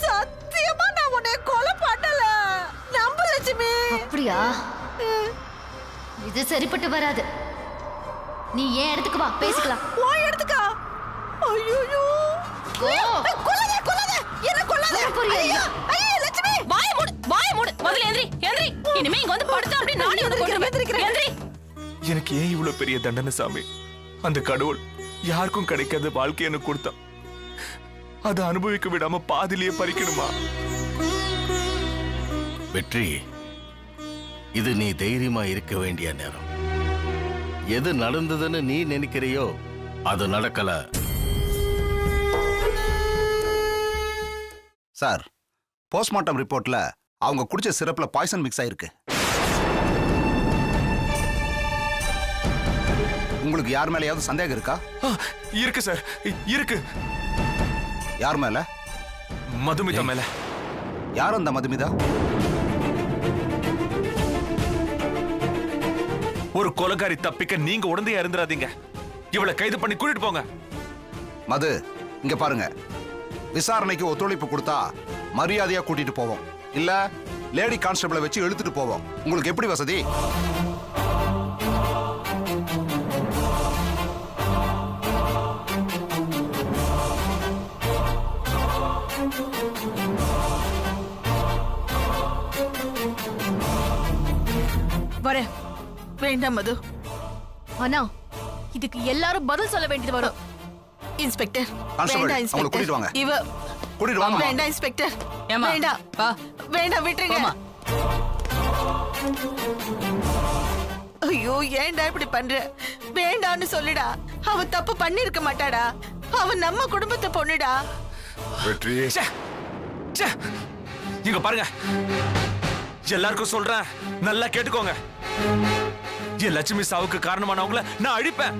சத்தியமா நான் உன்னை கொலை பண்ணல. நம்ப லட்சுமி. அப்படியா? இது சரிப்பட்டு வராது. நீ ஏன் இடத்துக்கு வா, பேசிக்கலாம். ஓ எடுத்துக்கா. ஐயோ கொல்லாதே கொல்லாதே, என்ன கொல்லாதே. ஐயோ ஐயோ லட்சுமி வாய மூடு முதல்ல எந்திரி எந்திரி. இனிமே இங்க வந்து படுத்தா அப்படி நானே வந்து கொன்றுவேன். எந்திரி. எனக்கு ஏன் இவ்வளவு பெரிய தண்டனை சாமி? அந்த கடவுள் யாருக்கும் கிடைக்காத வாழ்க்கை எனக்கு கொடுத்தான். அதை அனுபவிக்க விடாம பாதிலேயே பறிக்கணுமா? வெற்றி, இது நீ தைரியமா இருக்க வேண்டிய நேரம். எது நடந்ததுன்னு நீ நினைக்கிறியோ அது நடக்கல. சார், போஸ்ட்மார்ட்டம் ரிப்போர்ட்ல அவங்க குடிச்ச சிரப்ல பாய்சன் மிக்ஸ் ஆயிருக்கு. உங்களுக்கு யார் மேலயாவது சந்தேகம் இருக்கா? இருக்கு சார், இருக்கு. யார் மேல? மதுமிதா மேல. யார் அந்த மதுமிதா? ஒரு கொலைகாரி தப்பிக்க நீங்க உடந்தையா இருந்துராதீங்க. இவளை கைது பண்ணி கூட்டிட்டு போங்க. மது, இங்க பாருங்க. விசாரணைக்கு ஒத்துழைப்பு கொடுத்தா மரியாதையா கூட்டிட்டு போவோம். இல்ல லேடி கான்ஸ்டபிளை வச்சு இழுத்துட்டு போவோம். உங்களுக்கு எப்படி வசதி? வரேன். வேண்டாம் மது. அண்ணா, இதுக்கு எல்லாரும் பதில் சொல்ல வேண்டியது வரும். இன்ஸ்பெக்டர் கான்ஸ்டபிள், வேண்டாம் அவங்களை இன்ஸ்பெக்டர். கூட்டிட்டு வாங்க. இவ கூட்டிட்டு வாங்க. வேண்டாம் இன்ஸ்பெக்டர். வேண்டாம் வேண்டாம், விட்டுருங்க. ஐயோ ஏன்டா இப்படி பண்ற? வேண்டான்னு சொல்லுடா. அவ தப்பு பண்ணிருக்க மாட்டாடா. அவ நம்ம குடும்பத்தை பொண்ணுடா. வெற்றி, இங்க பாருங்க, எல்லாருக்கும் சொல்றேன், நல்லா கேட்டுக்கோங்க. என் லட்சுமி சாவுக்கு காரணமானவங்கள நான் அழிப்பேன்.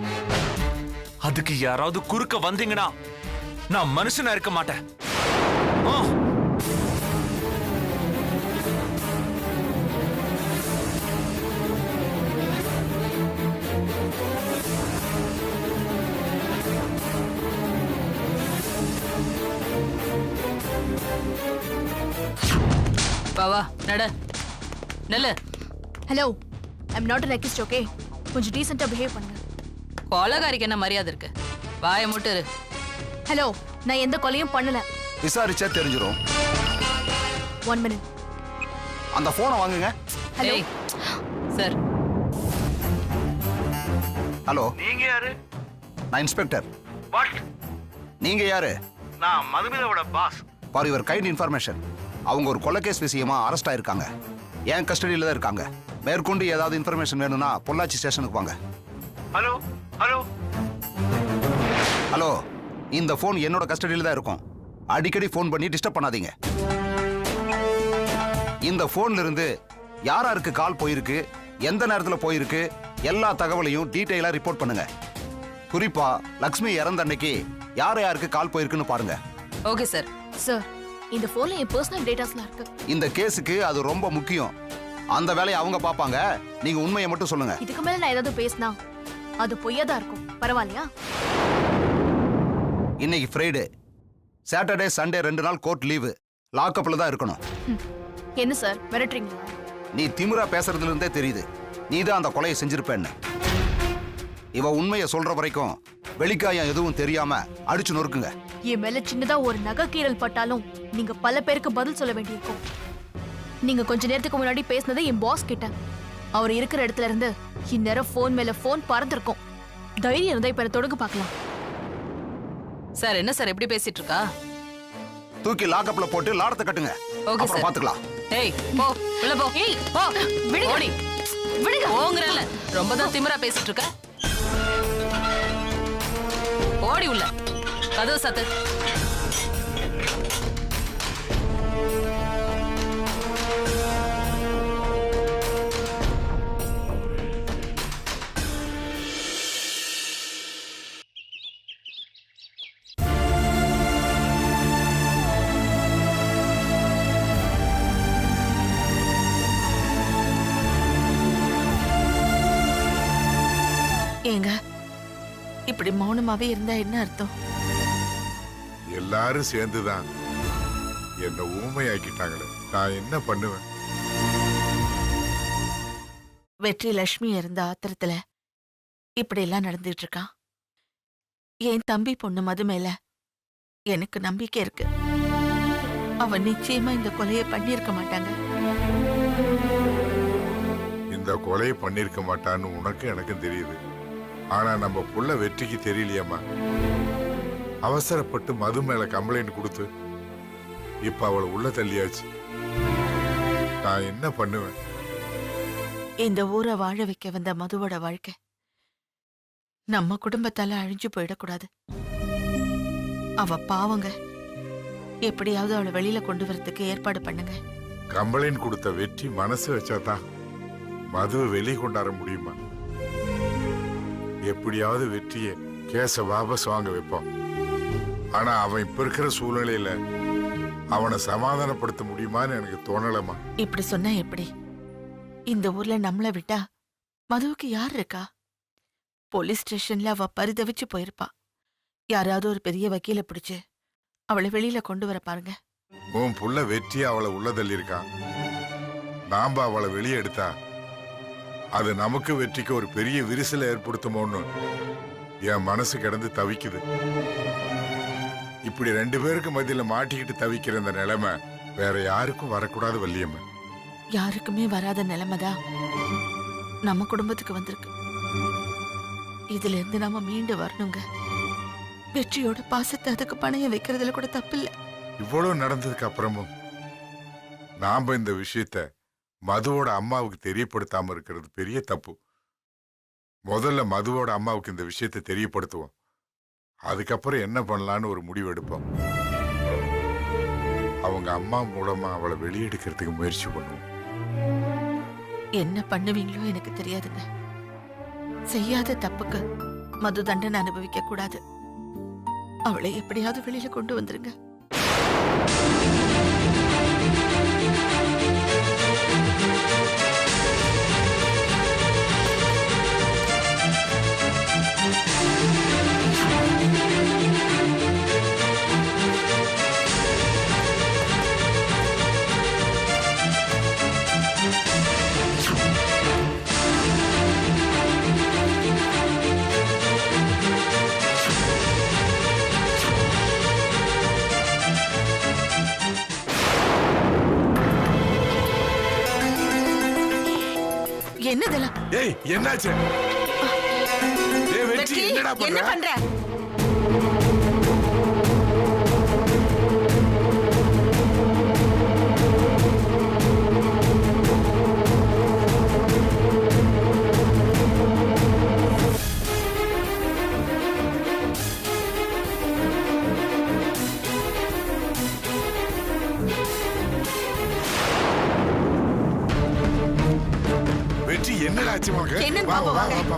அதுக்கு யாராவது குறுக்க வந்தீங்கன்னா நான் மனுஷனா இருக்க மாட்டேன். பாவா நட நெல்லு. Hello, I'm not an accused, okay? கொஞ்சம் டீசெண்டா பிஹேவ் பண்ணுங்க. கொலைகாரிக்கு என்ன மரியாதை இருக்கு? வாயை மூட்டு. ஹலோ, நான் எந்த கொலையும் பண்ணல. விசாரிச்சா தெரிஞ்சிரும். 1 minute. அந்த போனை வாங்குங்க. Hello sir. ஹலோ, நீங்க யாரு? நான் இன்ஸ்பெக்டர். வாட்? நீங்க யாரு? நான் மதுமிதாவோட boss. For your kind information, அவங்க ஒரு கொலை கேஸ் விஷயமா அரெஸ்ட் ஆயிருக்காங்க. என் கஸ்டடியில தான் இருக்காங்க. மேற்கொண்டு ஏதாவது இன்ஃபர்மேஷன் வேணும்னா பொள்ளாச்சி ஸ்டேஷனுக்கு வாங்க. ஹலோ ஹலோ ஹலோ, இந்த போன் என்னோட கஸ்டடியில தான் இருக்கும். அடிக்கடி போன் பண்ணி டிஸ்டர்ப் பண்ணாதீங்க. இந்த போன்ல இருந்து யாராருக்கு கால் போயிருக்கு, எந்த நேரத்துல போயிருக்கு, எல்லா தகவலையும் டீடைலா ரிப்போர்ட் பண்ணுங்க. குறிப்பா லக்ஷ்மி இறந்த அன்னைக்கு யாருக்கு கால் போயிருக்குன்னு பாருங்க. Okay sir. சார், இந்த போன்ல என் பர்சனல் டேட்டாஸ்லாம் இருக்கு. இந்த கேஸுக்கு அது ரொம்ப முக்கியம். அந்த வேலையை அவங்க பாப்பாங்க. நீங்க உண்மையை மட்டும் சொல்லுங்க. இதுக்கு மேல நான் ஏதாவது பேசினா அது பொய்யா தான் இருக்கும். பரவாயில்லையா? இன்னைக்கு ஃப்ரைடே, சாட்டர்டே, சண்டே 2 நாள் கோர்ட் லீவு. லாக்அப்ல தான் இருக்கணும். என்ன சார் மிரட்டுறீங்களா? நீ திமிரா பேசுறதுல இருந்தே தெரியுது நீ தான் அந்த கொலையை செஞ்சிருப்பேன்னு. இவ உண்மையை சொல்ற வரைக்கும் வெளிக்காயம் எதுவும் தெரியாம அடிச்சு நொறுக்குங்க. என் மேல சின்னதா ஒரு நகைக்கீரல் பட்டாலும் நீங்க பல பேருக்கு பதில் சொல்ல வேண்டியிருக்கும். நீங்க கொஞ்ச நேரத்துக்கு முன்னாடி பேசினது என் பாஸ் கிட்ட. அவர் இருக்கிற இடத்துல இருந்து இந்நேரம் போன் மேல போன் பறந்துருக்கும். தைரியம் இருந்தா இப்ப தொடங்க பார்க்கலாம். சார் என்ன சார் எப்படி பேசிட்டு இருக்கா? தூக்கி லாக்அப்ல போட்டு லாடத்தை கட்டுங்க. ஓகே அப்புறம் சார். பாத்துக்கலாம். ஏய் போ உள்ள போ. ஏய் போ விடுங்க. ஓடி விடுங்க. போங்கறல. ரொம்ப தான் திமிரா பேசிட்டு இருக்க. ஓடி உள்ள. கதவு சாத்து. ஏங்க இப்படி மௌனமாவே இருந்தா என்ன அர்த்தம்? எல்லாரும் சேர்ந்துதான் என்ன ஊமையாக்கிட்டாங்களே, நான் என்ன பண்ணுவேன்? வெற்றி லட்சுமி இருந்த ஆத்திரத்துல இப்படி எல்லாம் நடந்துட்டு இருக்கான். என் தம்பி பொண்ணு மது மேல எனக்கு நம்பிக்கை இருக்கு. அவ நிச்சயமா இந்த கொலையை பண்ணிருக்க மாட்டாங்க. இந்த கொலையை பண்ணிருக்க மாட்டான்னு உனக்கு எனக்கும் தெரியுது. ஆனா நம்ம புள்ள வெற்றிக்கு தெரியலையம்மா. அவசரப்பட்டு மது மேல கம்ப்ளைண்ட் கொடுத்து இப்ப அவளை உள்ள தள்ளியாச்சு. நான் என்ன பண்ணுவேன்? இந்த ஊரை வாழ வைக்க வந்த மதுவோட வாழ்க்கை நம்ம குடும்பத்தால அழிஞ்சு போயிடக்கூடாது. அவ பாவங்க, எப்படியாவது அவளை வெளியில கொண்டு வரதுக்கு ஏற்பாடு பண்ணுங்க. கம்ப்ளைண்ட் கொடுத்த வெற்றி மனசு வச்சாதான் மதுவை வெளியே கொண்டாட முடியுமா? எப்படியாவது வெற்றியை கேஸ வாபஸ் வாங்க வைப்போம். ஆனா அவன் இப்ப இருக்கிற சூழ்நிலையில அவனை சமாதானப்படுத்த முடியுமான்னு எனக்கு தோணலமா. இப்படி சொன்னா எப்படி? இந்த ஊர்ல நம்மள விட்டா மதுவுக்கு யார் இருக்கா? போலீஸ் ஸ்டேஷன்ல அவ பரிதவிச்சு போயிருப்பா. யாராவது ஒரு பெரிய வக்கீல பிடிச்சு அவளை வெளியில கொண்டு வர பாருங்க. உன் புள்ள வெற்றி அவளை உள்ள தள்ளி இருக்கான். நாம அவளை வெளியே எடுத்தா அது நமக்கு வெற்றிக்கு ஒரு பெரிய விரிசலை ஏற்படுத்துமோன்னு என் மனசு கிடந்து தவிக்குது. இப்படி 2 பேருக்கு மத்தியில மாட்டிக்கிட்டு தவிக்கிற இந்த நிலைமை வேற யாருக்கும் வரக்கூடாது வள்ளியம்மா. யாருக்குமே வராத நிலைமைதான் நம்ம குடும்பத்துக்கு வந்திருக்கு. இதுல இருந்து நாம மீண்டு வரணுங்க. வெற்றியோட பாசத்தை அதுக்கு பணையம் வைக்கிறதுல கூட தப்பு இல்ல. இவ்வளவு நடந்ததுக்கு அப்புறமும் நாம இந்த விஷயத்த மதுவோட அம்மாவுக்கு தெரியப்படுத்தாம இருக்கிறது பெரிய தப்பு. முதல்ல மதுவோட அம்மாவுக்கு இந்த விஷயத்தை தெரியப்படுத்துவோம். அதுக்கப்புறம் என்ன பண்ணலான்னு ஒரு முடிவு எடுப்போம். அவங்க அம்மா மூலமா அவளை வெளியெடுக்கிறதுக்கு முயற்சி பண்ணுவோம். என்ன பண்ணுவீங்களோ எனக்கு தெரியாதுங்க. செய்யாத தப்புக்கு மது தண்டனை அனுபவிக்க கூடாது. அவளை எப்படியாவது வெளியில கொண்டு வந்துருங்க. என்னதெல்லாம்? ஏய் என்னாச்சு? ஏய் வெற்றி என்னடா என்ன பண்ற? பண்ற? வெற்றி என்னடா ஆச்சு உனக்கு? என்னன்னு வா, பாப்போம், வா, வாங்க. வா, வா.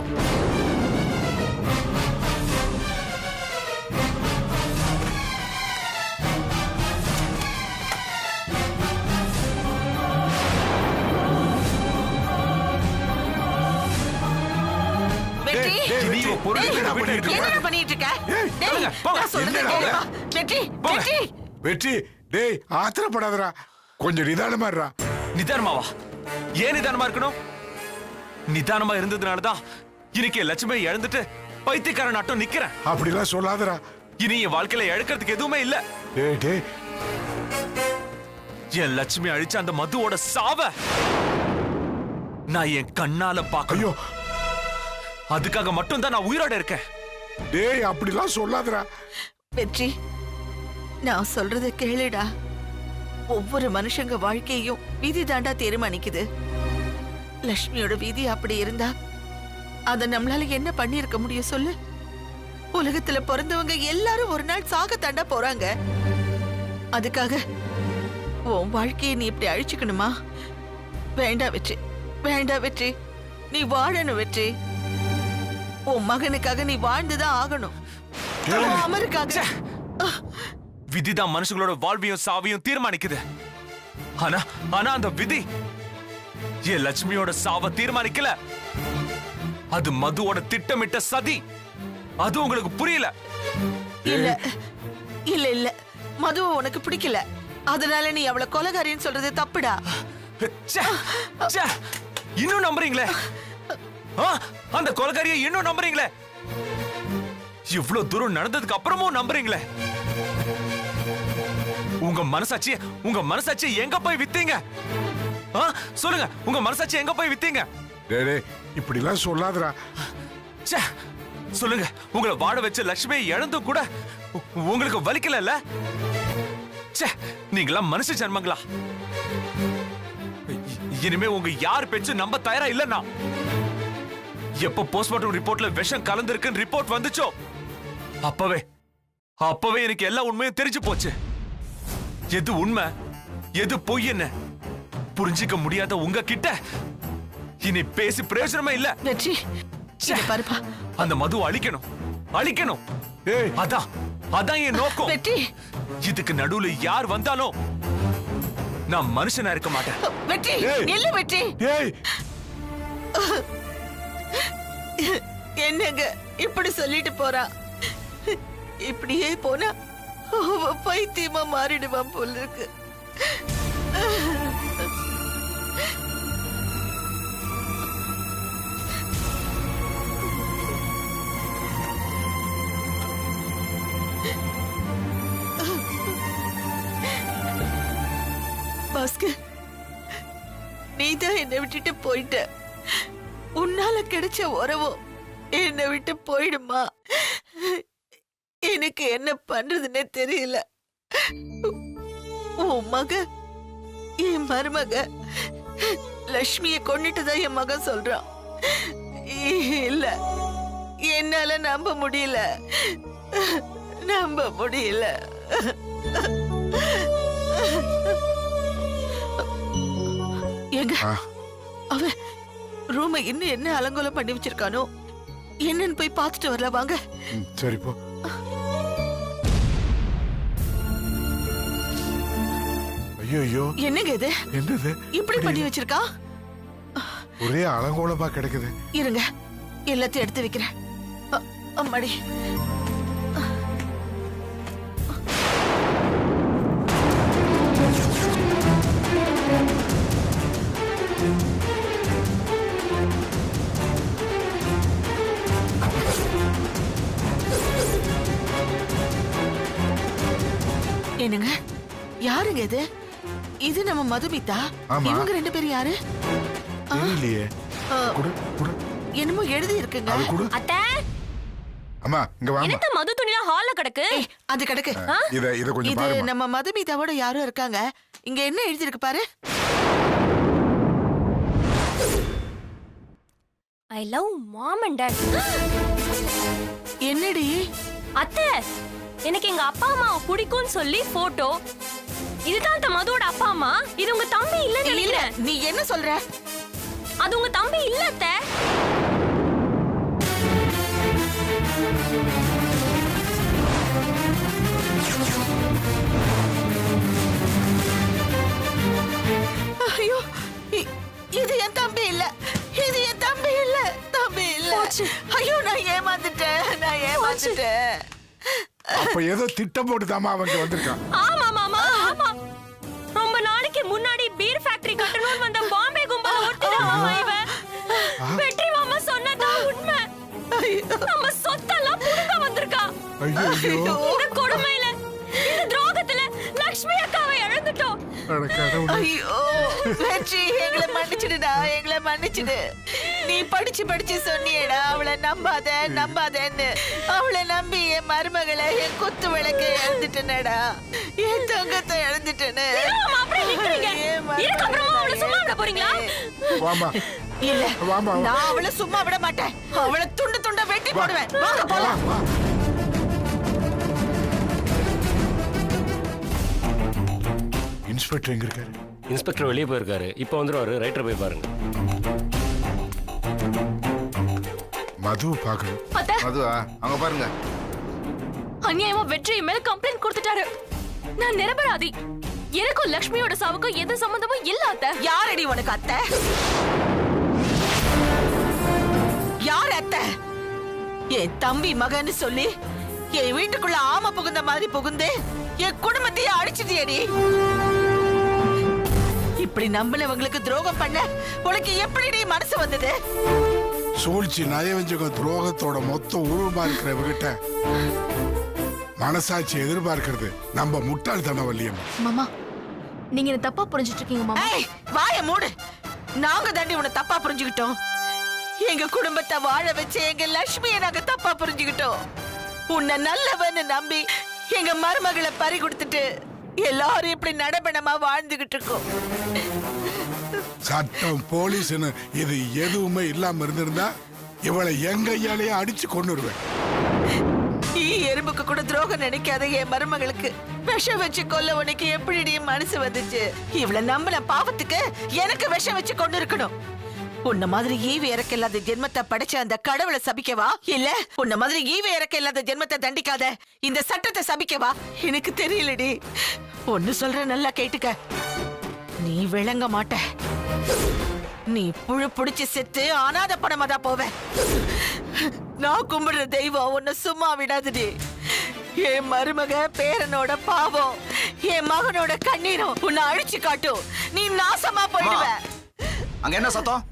வெற்றி, டேய், நீ ஒரு பொருள் டேய், என்னடா பண்ணிட்டு இருக்க? என்னடா பண்ணிட்டு இருக்க? ஏய், டேய், போங்க, போங்க. நான் சொல்றதை என்னடா கேளுப்பா. இது? வெற்றி, போங்க. வெற்றி. வெற்றி டேய் ஆத்திரப்படாதடா, கொஞ்சம் நிதானமா இருடா. நிதானமாவா? ஏன் நிதானமா இருக்கணும்? நிதானமா இருந்ததுனாலதான் இன்னைக்கு என் லட்சுமியை இழந்துட்டு பைத்தியக்காரன் நாட்டம் நிக்கிறேன். அப்படிலாம் சொல்லாதடா. இனி என் வாழ்க்கையில இழக்கிறதுக்கு எதுவுமே இல்ல. டேய் டேய் என் லட்சுமி அழிச்ச அந்த மதுவோட சாவ நான் என் கண்ணால ஐயோ பாக்கணும். அதுக்காக மட்டும் தான் நான் உயிரோட இருக்கேன். டேய் அப்படிலாம் சொல்லாதடா. வெற்றி, நான் சொல்றதை கேளுடா. ஒவ்வொரு மனுஷங்க வாழ்க்கையும் விதி தாண்டா தீர்மானிக்குது. லட்சுமியோட விதி அப்படி இருந்தா அத நம்மளால என்ன பண்ணிருக்க முடியும் சொல்லு? உலகத்துல பிறந்தவங்க எல்லாரும் ஒரு நாள் சாக தாண்டா போறாங்க. அதுக்காக உன் வாழ்க்கையை நீ இப்படி அழிச்சுக்கணுமா? வேண்டாம் வெற்றி, வேண்டாம் வெற்றி. நீ வாழணும் வெற்றி. உன் மகனுக்காக நீ வாழ்ந்துதான் ஆகணும். உன் அமருக்காக. விதிதான் மனுஷங்களோட வாழ்வையும் சாவையும் தீர்மானிக்குது. ஆனா ஆனா அந்த விதி என் லட்சுமியோட சாவை தீர்மானிக்கல. அது மதுவோட திட்டமிட்ட சதி. அது உங்களுக்கு புரியல. இல்ல இல்ல இல்ல, மதுவை உனக்கு பிடிக்கல, அதனால நீ அவளை கொலைகாரின்னு சொல்றது தப்புடா. ச்சே, ச்சே, இன்னும் நம்புறீங்களே? அந்த கொலைகாரியை இன்னும் நம்புறீங்களே? இவ்வளவு தூரம் நடந்ததுக்கு அப்புறமும் நம்புறீங்களே? உங்க மனசாட்சி எங்க போய் வித்தீங்க? சொல்லுங்க, உங்க மனசாட்சி எங்க போய் வித்தீங்க? இப்படி எல்லாம் சொல்லாதடா. சொல்லுங்க, உங்களை வாட வச்ச லட்சுமியை இழந்து கூட உங்களுக்கு வலிக்கல? நீங்களாம் மனுஷ ஜன்மங்களா? இனிமே உங்க யார் பேச்சு நம்ப தயாரா இல்லன்னா, எப்ப போஸ்ட்மார்ட்டம் ரிப்போர்ட்ல விஷம் கலந்திருக்குன்னு ரிப்போர்ட் வந்துச்சோ அப்பவே எனக்கு எல்லா உண்மையும் தெரிஞ்சு போச்சு. எது உண்மை எது பொய் என்ன புரிஞ்சிக்க முடியாத உங்ககிட்ட இனி பேசி பிரயோஜனமே இல்ல. வெற்றி, பாருப்பா, அந்த மது அழிக்கணும். அதான் என் நோக்கம். வெற்றி, இதுக்கு நடுவுல யார் வந்தாலும் நான் மனுஷனா இருக்க மாட்டேன். வெற்றி, இல்ல வெற்றி. என்னங்க இப்படி சொல்லிட்டு போறா? இப்படியே போனா பைத்தியமா மாறிடுவான் போல இருக்கு. பாஸ்கர், நீதான் என்னை விட்டுட்டு போயிட்ட. உன்னால கிடைச்ச உறவோ என்னை விட்டு போயிடுமா? எனக்கு என்ன பண்றதுன்னே தெரியல. உன் மக, என் மருமக லட்சுமியை கொன்னுட்டுதான் என் மகன் சொல்றான். இல்ல, என்னால நம்ப முடியல. எங்க அவன் ரூமை இன்னும் என்ன அலங்கோலம் பண்ணி வச்சிருக்கானோ என்னன்னு போய் பார்த்துட்டு வரல. வாங்க. சரி போ. ஐயோ, என்னங்க இது? என்னது இப்படி பண்ணி வச்சிருக்கா? ஒரே அலங்கோலமா கிடக்குது. இருங்க, எல்லாத்தையும் எடுத்து வைக்கிறேன். அம்மாடி, என்னங்க, யாருங்க இது? இது நம்ம மதுமிதா. இவங்க ரெண்டு பேரும் யாரு? தெரியலையே. என்னமோ எழுதி இருக்குங்க. அத்தை, அம்மா இங்க வாங்க. என்னத்த மது துணில ஹால்ல கிடக்கு? அது கிடக்கு. இத கொஞ்சம் பாருங்க. இது நம்ம மதுமிதாவோட யாரோ இருக்காங்க. இங்க என்ன எழுதி இருக்கு பாரு. I love mom and dad. என்னடி? அத்தை, எனக்கு எங்க அப்பா அம்மாவை பிடிக்கும்னு சொல்லி போட்டோ. இதுதான் அந்த மதுவோட அப்பா அம்மா. இது உங்க தம்பி இல்லன்னு நினைக்கிறேன். நீ என்ன சொல்ற? அது உங்க தம்பி இல்ல அத்தை. ஐயோ, இது என் தம்பி இல்ல. இது என் தம்பி இல்ல. தம்பி இல்ல. ஐயோ, நான் ஏமாந்துட்டேன். அப்ப ஏதோ திட்டம் போட்டுதாமா அவங்க வந்திருக்கான். ஆமா மாமா, ஆமா. ரொம்ப நாளைக்கு முன்னாடி பீர் ஃபேக்டரி கட்டணும்னு வந்த பாம்பே கும்பல ஒருத்தராமா இவன். வெற்றி மாமா சொன்னதா உண்மை. நம்ம சொத்தெல்லாம் புடுங்க வந்திருக்கா. ஐயோ, இந்த கொடுமையில, இந்த துரோகத்துல லட்சுமி அக்காவை இழந்துட்டோம். ஐயோ வெற்றி, எங்களை மன்னிச்சிடுடா, எங்களை மன்னிச்சிடு. நீ படிச்சு சொன்னியடா அவளை நம்பாதன்னு. அவளை நம்பி என் மருமகளை, என் குத்து விளக்கை இழந்துட்டேனடா, என் தங்கத்தை இழந்துட்டேன்னு. இல்ல, நான் அவளை சும்மா விட மாட்டேன். அவளை துண்டு துண்டா வெட்டி போடுவேன். வாங்க போலாம். இன்ஸ்பெக்டர் எங்க இருக்காரு? இன்ஸ்பெக்டர் வெளியே போயிருக்காரு. இப்போ வந்துருவாரு. ரைட்டர் போய் பாருங்க. மது பாக்கணும். மதுவா? அங்க பாருங்க. அநியாயமா வெற்றி மேல கம்ப்ளைண்ட் கொடுத்துட்டாரு. நான் நிரபராதி. எனக்கும் லட்சுமியோட சாவுக்கும் எந்த சம்பந்தமும் இல்ல அத்தை. யாரடி உனக்கு அத்தை? யார? என் தம்பி மகன்னு சொல்லி என் வீட்டுக்குள்ள ஆம புகுந்த மாதிரி புகுந்து என் குடும்பத்தையே அழிச்சிட்டியடி. இப்படி நம்பினவங்களுக்கு துரோகம் பண்ண உனக்கு எப்படி மனசு வந்தது? சூழ்ச்சி நயவஞ்சகம் துரோகத்தோட மொத்த உருவமா இருக்கிறவங்கிட்ட மனசாட்சி எதிர்பார்க்கிறது நம்ம முட்டாள்தனம் வள்ளியம். மாமா நீங்க என்ன தப்பா புரிஞ்சிட்டு இருக்கீங்க மாமா. வாய மூடு. நாங்க தாண்டி உன்னை தப்பா புரிஞ்சுக்கிட்டோம். எங்க குடும்பத்தை வாழ வச்சு எங்க லட்சுமியை நாங்க தப்பா புரிஞ்சுக்கிட்டோம். உன்னை நல்லவன்னு நம்பி எங்க மருமகளை பறி கொடுத்துட்டு எல்லாரும் இப்படி நடபணமா வாழ்ந்துகிட்டு இருக்கோம். சட்டம் போலீஸ்னு இது எதுவுமே இல்லாம இருந்திருந்தா இவளை எங்க ஐயாலேயே அடிச்சு கொண்டுருவேன். எறும்புக்கு கூட துரோகம் நினைக்காத என் மருமகளுக்கு விஷம் வச்சு கொல்ல உனக்கு எப்படி மனசு வந்துச்சு? இவளை நம்பின பாவத்துக்கு எனக்கு விஷம் வச்சு கொண்டு இருக்கணும். உன்ன மாதிரி ஈவு இறக்க இல்லாத ஜென்மத்தை படைச்ச அந்த கடவுளை சபிக்கவா, இல்ல உன்ன மாதிரி ஈவு இறக்க இல்லாத ஜென்மத்தை தண்டிக்காத இந்த சட்டத்தை சபிக்கவா? எனக்கு தெரியலடி. ஒன்னு சொல்ற நல்லா கேட்டுக்க, நீ விளங்க மாட்ட. நீ புழு புடிச்சு செத்து அனாத பணமா தான் போவ. நான் கும்பிடுற தெய்வம் உன்னை சும்மா விடாதுடி. என் மருமக பேரனோட பாவம், என் மகனோட கண்ணீரும் உன்னை அழிச்சு காட்டும். நீ நாசமா போயிடுவ. அங்க என்ன சத்தம்?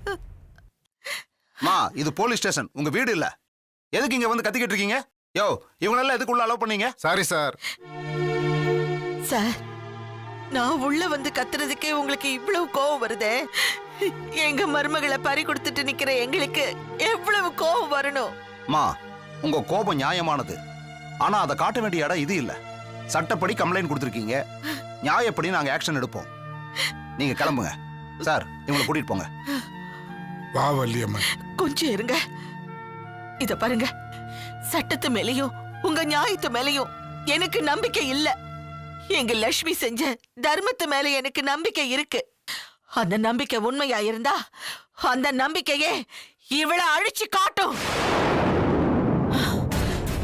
மா, இது போலீஸ் ஸ்டேஷன், உங்க வீடு இல்ல. எதுக்கு இங்க வந்து கத்திக்கிட்டு இருக்கீங்க? யோ, இவங்களெல்லாம் எதுக்குள்ள அலோவ் பண்ணீங்க? Sorry sir. சார், நான் உள்ள வந்து கத்துறதுக்கே உங்களுக்கு இவ்வளவு கோவம் வருதே. எங்க மருமகளை பறி கொடுத்துட்டு நிக்கிற எங்களுக்கு எவ்வளவு கோவம் வரணும்? மா, உங்க கோபம் நியாயமானது. ஆனா அதை காட்ட வேண்டிய இடம் இது இல்ல. சட்டப்படி கம்ப்ளைண்ட் கொடுத்துருக்கீங்க, நியாயப்படி நாங்க ஆக்ஷன் எடுப்போம். நீங்க கிளம்புங்க. சார், இவங்களை கூட்டிட்டு போங்க. வா வள்ளியம்மன். கொஞ்சம் இருங்க. இத பாருங்க, சட்டத்து மேலையும் உங்க நியாயத்து மேலையும் எனக்கு நம்பிக்கை இல்ல. எங்க லட்சுமி செஞ்ச தர்மத்து மேல எனக்கு நம்பிக்கை இருக்கு. அந்த நம்பிக்கை உண்மையா இருந்தா அந்த நம்பிக்கையே இவளை அழிச்சு காட்டும்.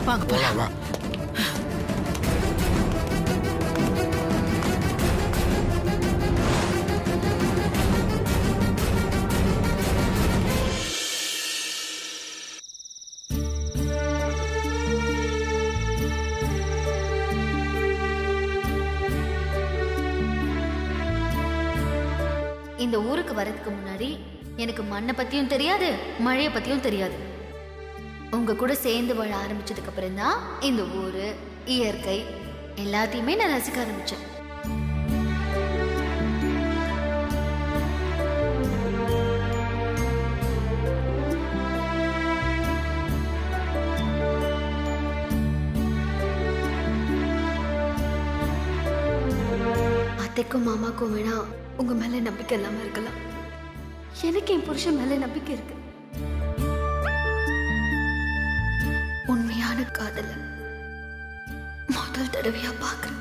வாங்க போலாம். இந்த ஊருக்கு வரதுக்கு முன்னாடி எனக்கு மண்ணை பத்தியும் தெரியாது, மழையை பத்தியும் தெரியாது. உங்க கூட சேர்ந்து வாழ ஆரம்பிச்சதுக்கு அப்புறம் தான் இந்த ஊரு, இயற்கை எல்லாத்தையுமே நான் ரசிக்க ஆரம்பிச்சேன். அத்தைக்கும் மாமாக்கும் வேணா உங்க மேல நம்பிக்கை இல்லாம இருக்கலாம். எனக்கு என் புருஷன் மேல நம்பிக்கை இருக்கு. உண்மையான காதல முதல் தடவையா பாக்குறேன்.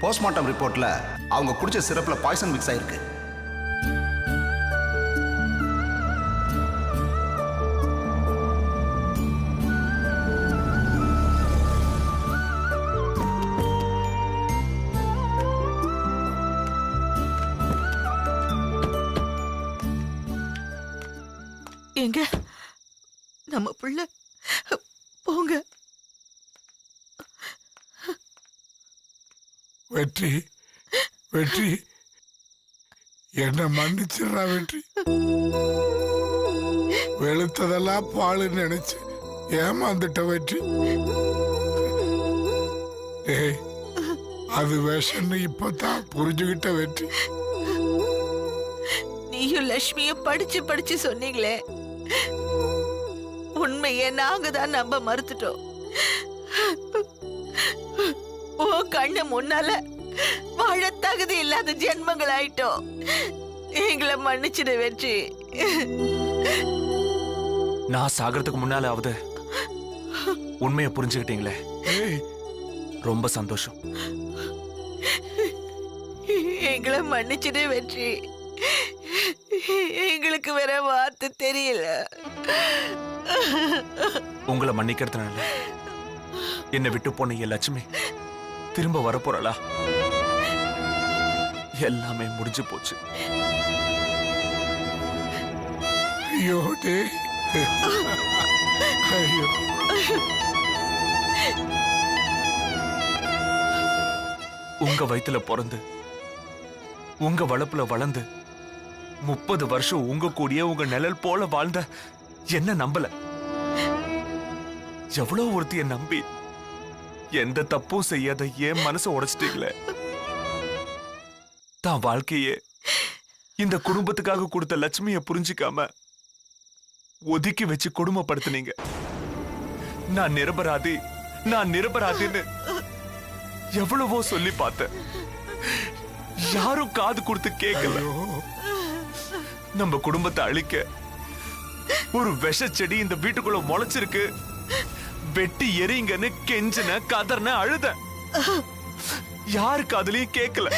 போஸ்ட்மார்ட்டம் ரிப்போர்ட்ல அவங்க குடிச்ச சிரப்ல பாய்சன் மிக்ஸ் ஆயிருக்கு. எங்க நம்ம புள்ள போங்க. வெற்றி, வெற்றி என்ன மன்னிச்சிடறா வெற்றி. வெளுத்ததெல்லாம் பாலுன்னு நினைச்சு ஏமாந்துட்ட வெற்றி. அது விஷம்னு இப்பதான் புரிஞ்சுகிட்ட வெற்றி. நீயும் லட்சுமியும் படிச்சு படிச்சு சொன்னீங்களே, உண்மையை நாங்க தான் நம்ப மறுத்துட்டோம். ஓ கண்ணு முன்னால வாழ தகுதி இல்லாத ஜென்மங்கள் ஆயிட்டோம். எங்களை மன்னிச்சிடு வெற்றி. நான் சாகிறதுக்கு முன்னாலாவது உண்மையை புரிஞ்சுக்கிட்டீங்களே, ரொம்ப சந்தோஷம். எங்களை மன்னிச்சிடு வெற்றி. எங்களுக்கு வேற வார்த்தை தெரியல. உங்களை மன்னிக்கிறதுனால என்னை விட்டு போன என் லட்சுமி திரும்ப வரப்போறா? எல்லாமே முடிஞ்சு போச்சு. ஐயோ டேய். ஐயோ உங்க வயித்துல பிறந்து உங்க வளப்புல வளர்ந்து 30 வருஷம் உங்க கூடயே உங்க நிழல் போல வாழ்ந்த என்ன நம்பல. எவ்வளவு ஒருத்திய நம்பி எந்த தப்பும் செய்யாத ஏன் மனசை உடைச்சிட்டீங்களே. தான் வாழ்க்கையே இந்த குடும்பத்துக்காக கொடுத்த லட்சுமியை புரிஞ்சுக்காம ஒதுக்கி வச்சு கொடுமைப்படுத்தினீங்க. நான் நிரபராதின்னு எவ்வளவோ சொல்லி பார்த்தேன். யாரும் காது கொடுத்து கேட்கல. நம்ம குடும்பத்தை அழிக்க ஒரு விஷ செடி இந்த வீட்டுக்குள்ள முளைச்சிருக்கு, வெட்டி எரிங்கன்னு கெஞ்சின கதர்ன அழுத. யாருக்கு அதுலயும் கேட்கல.